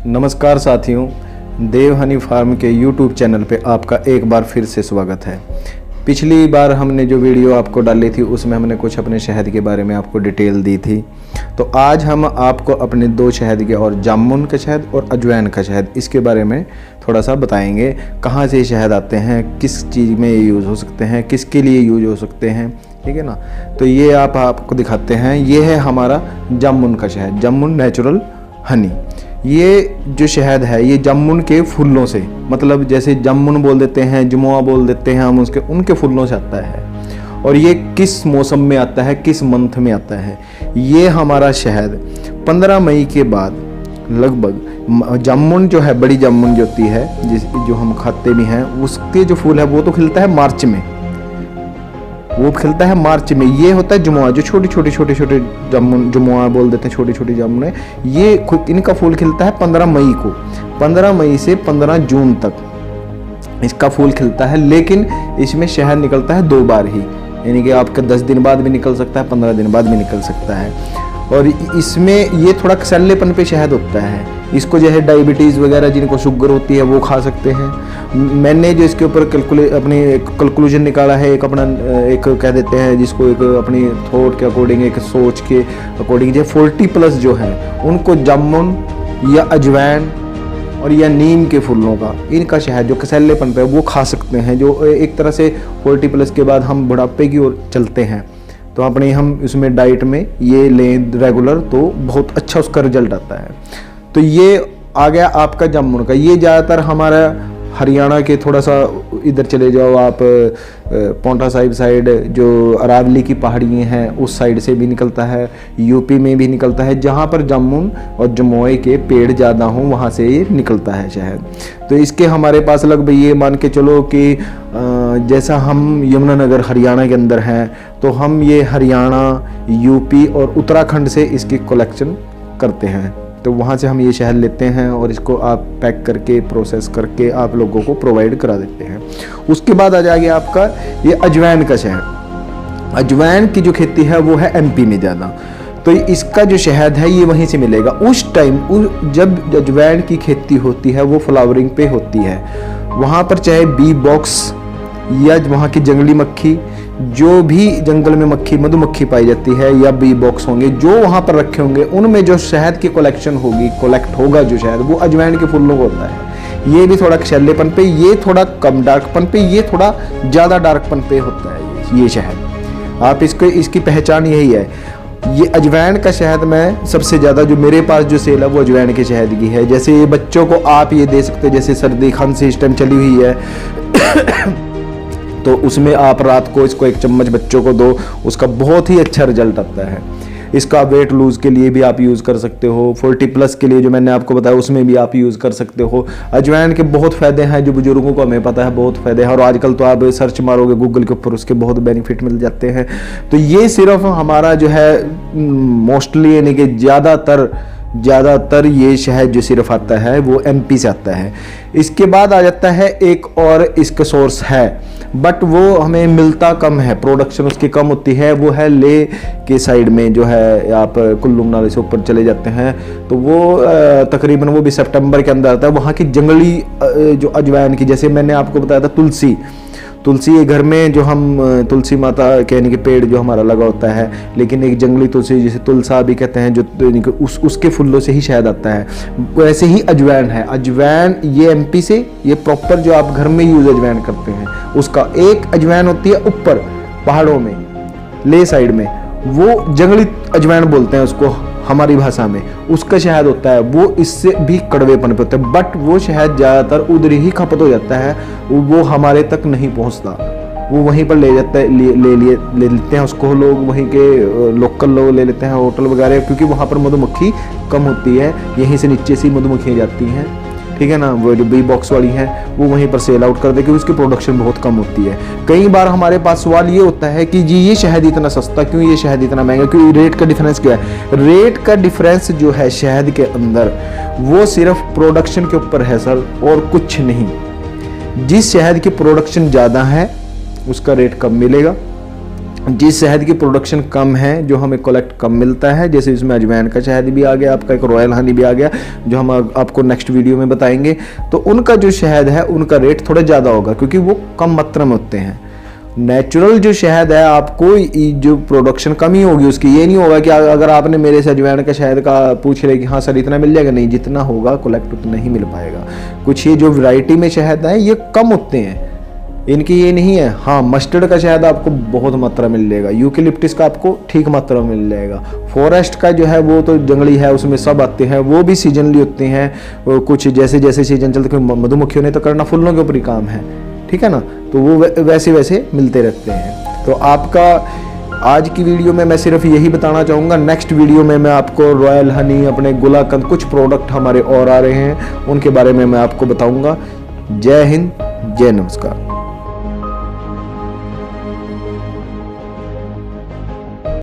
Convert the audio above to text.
नमस्कार साथियों, देव हनी फार्म के YouTube चैनल पे आपका एक बार फिर से स्वागत है। पिछली बार हमने जो वीडियो आपको डाली थी उसमें हमने कुछ अपने शहद के बारे में आपको डिटेल दी थी। तो आज हम आपको अपने दो शहद के और जामुन का शहद और अजवाइन का शहद इसके बारे में थोड़ा सा बताएंगे। कहाँ से शहद आते हैं, किस चीज़ में यूज़ हो सकते हैं, किसके लिए यूज हो सकते हैं, ठीक है ना। तो ये आपको दिखाते हैं। ये है हमारा जामुन का शहद, जामुन नेचुरल हनी। ये जो शहद है ये जामुन के फूलों से, मतलब जैसे जामुन बोल देते हैं, जमुआ बोल देते हैं हम, उनके फूलों से आता है। और ये किस मौसम में आता है, किस मंथ में आता है। ये हमारा शहद 15 मई के बाद लगभग जामुन जो है, बड़ी जामुन जो होती है जो हम खाते भी हैं, उसके जो फूल है वो तो खिलता है मार्च में, वो खिलता है मार्च में। ये होता है जमुआ, जो छोटे छोटे जामुन, जमुआ बोल देते हैं, छोटी जामुन है। ये इनका फूल खिलता है 15 मई को। 15 मई से 15 जून तक इसका फूल खिलता है, लेकिन इसमें शहद निकलता है 2 बार ही, यानी कि आपका 10 दिन बाद भी निकल सकता है, 15 दिन बाद भी निकल सकता है। और इसमें ये थोड़ा कसैलेपन पे शहद होता है। इसको जो है डायबिटीज़ वगैरह, जिनको शुगर होती है वो खा सकते हैं। मैंने जो इसके ऊपर अपनी कंक्लूजन निकाला है, एक अपना एक कह देते हैं जिसको, एक अपनी थॉट के अकॉर्डिंग, एक सोच के अकॉर्डिंग, जो 40+ जो है उनको जामुन या अजवाइन और या नीम के फूलों का, इनका शहद जो कसैलेपन पे वो खा सकते हैं। जो एक तरह से 40+ के बाद हम बुढ़ापे की ओर चलते हैं, तो अपनी हम इसमें डाइट में ये लें रेगुलर, तो बहुत अच्छा उसका रिजल्ट आता है। तो ये आ गया आपका जामुन का। ये ज़्यादातर हमारा हरियाणा के, थोड़ा सा इधर चले जाओ आप पौंटा साहिब साइड, जो अरावली की पहाड़ियाँ हैं उस साइड से भी निकलता है, यूपी में भी निकलता है। जहाँ पर जामुन और जमोए के पेड़ ज़्यादा हों वहाँ से ये निकलता है शहद। तो इसके हमारे पास लगभग ये मान के चलो कि जैसा हम यमुनानगर हरियाणा के अंदर हैं, तो हम ये हरियाणा, यूपी और उत्तराखंड से इसकी कलेक्शन करते हैं। तो वहाँ से हम ये शहद लेते हैं और इसको आप पैक करके, प्रोसेस करके आप लोगों को प्रोवाइड करा देते हैं। उसके बाद आ जाएगा आपका ये अजवाइन का शहद। अजवाइन की जो खेती है वो है MP में ज़्यादा, तो इसका जो शहद है ये वहीं से मिलेगा। उस टाइम जब अजवाइन की खेती होती है वो फ्लावरिंग पे होती है, वहाँ पर चाहे बी बॉक्स या वहाँ की जंगली मक्खी, जो भी जंगल में मक्खी, मधुमक्खी पाई जाती है, या बी बॉक्स होंगे जो वहाँ पर रखे होंगे, उनमें जो शहद की कलेक्शन होगी, कलेक्ट होगा जो शहद, वो अजवाइन के फूलों को होता है। ये भी थोड़ा कसैलेपन पे, ये थोड़ा कम डार्कपन पे, ये थोड़ा ज़्यादा डार्कपन पे होता है ये शहद। आप इसकी पहचान यही है। ये अजवाइन का शहद में सबसे ज़्यादा जो मेरे पास जो सेल है वो अजवाइन के शहद की है। जैसे बच्चों को आप ये दे सकते हैं, जैसे सर्दी खांसी इस टाइम चली हुई है तो उसमें आप रात को इसको 1 चम्मच बच्चों को दो, उसका बहुत ही अच्छा रिजल्ट आता है। इसका वेट लूज़ के लिए भी आप यूज़ कर सकते हो, 40+ के लिए जो मैंने आपको बताया उसमें भी आप यूज़ कर सकते हो। अजवाइन के बहुत फ़ायदे हैं, जो बुजुर्गों को हमें पता है बहुत फ़ायदे हैं, और आजकल तो आप सर्च मारोगे गूगल के ऊपर, उसके बहुत बेनिफिट मिल जाते हैं। तो ये सिर्फ हमारा जो है मोस्टली, यानी कि ज़्यादातर ये शहद जो सिर्फ आता है वो MP से आता है। इसके बाद आ जाता है एक और इसका सोर्स है, बट वो हमें मिलता कम है, प्रोडक्शन उसकी कम होती है। वो है ले के साइड में, जो है आप कुल्लू मनाली से ऊपर चले जाते हैं तो वो तकरीबन वो भी सितंबर के अंदर आता है। वहाँ की जंगली जो अजवाइन की, जैसे मैंने आपको बताया था तुलसी घर में जो हम तुलसी माता कहने के पेड़ जो हमारा लगा होता है, लेकिन एक जंगली तुलसी जिसे तुलसा भी कहते हैं, जो उसके फूलों से ही शहद आता है। वैसे ही अजवाइन है। अजवाइन ये MP से, ये प्रॉपर जो आप घर में यूज अजवाइन करते हैं उसका एक अजवाइन होती है ऊपर पहाड़ों में, ले साइड में, वो जंगली अजवाइन बोलते हैं उसको हमारी भाषा में। उसका शहद होता है, वो इससे भी कड़वेपन पे होता है, बट वो शहद ज़्यादातर उधर ही खपत हो जाता है, वो हमारे तक नहीं पहुंचता। वो वहीं पर ले जाता है, ले लेते हैं उसको लोग, वहीं के लोकल लोग ले लेते हैं, होटल वगैरह, क्योंकि वहाँ पर मधुमक्खी कम होती है। यहीं से नीचे से मधुमक्खियाँ जाती हैं, ठीक है ना। वो जो बी बॉक्स वाली हैं वो वहीं पर सेल आउट कर दे, क्योंकि उसकी प्रोडक्शन बहुत कम होती है। कई बार हमारे पास सवाल ये होता है कि जी ये शहद इतना सस्ता क्यों, ये शहद इतना महंगा क्यों, रेट का डिफरेंस क्या है। रेट का डिफरेंस जो है शहद के अंदर वो सिर्फ प्रोडक्शन के ऊपर है सर, और कुछ नहीं। जिस शहद की प्रोडक्शन ज़्यादा है उसका रेट कम मिलेगा, जिस शहद की प्रोडक्शन कम है, जो हमें कलेक्ट कम मिलता है, जैसे इसमें अजवाइन का शहद भी आ गया, आपका एक रॉयल हनी भी आ गया, जो हम आपको नेक्स्ट वीडियो में बताएंगे, तो उनका जो शहद है उनका रेट थोड़ा ज़्यादा होगा क्योंकि वो कम मात्रा में होते हैं। नेचुरल जो शहद है आपको जो प्रोडक्शन कमी होगी उसकी, ये नहीं होगा कि अगर आपने मेरे से अजवाइन का शहद का पूछ रहे कि हाँ सर इतना मिल जाएगा, नहीं, जितना होगा कलेक्ट उतना ही मिल पाएगा। कुछ ये जो वैरायटी में शहद है ये कम होते हैं, इनकी ये नहीं है। हाँ, मस्टर्ड का शहद आपको बहुत मात्रा मिल जाएगा, यूकेलिप्टिस का आपको ठीक मात्रा में मिल जाएगा, फॉरेस्ट का जो है वो तो जंगली है, उसमें सब आते हैं, वो भी सीजनली होते हैं। कुछ जैसे जैसे सीजन चलते, मधुमक्खियों ने तो करना फूलों के ऊपर ही काम है, ठीक है ना, तो वो वैसे वैसे मिलते रहते हैं। तो आपका आज की वीडियो में मैं सिर्फ यही बताना चाहूँगा। नेक्स्ट वीडियो में मैं आपको रॉयल हनी, अपने गुलाकंद, कुछ प्रोडक्ट हमारे और आ रहे हैं, उनके बारे में मैं आपको बताऊँगा। जय हिंद, जय नमस्कार।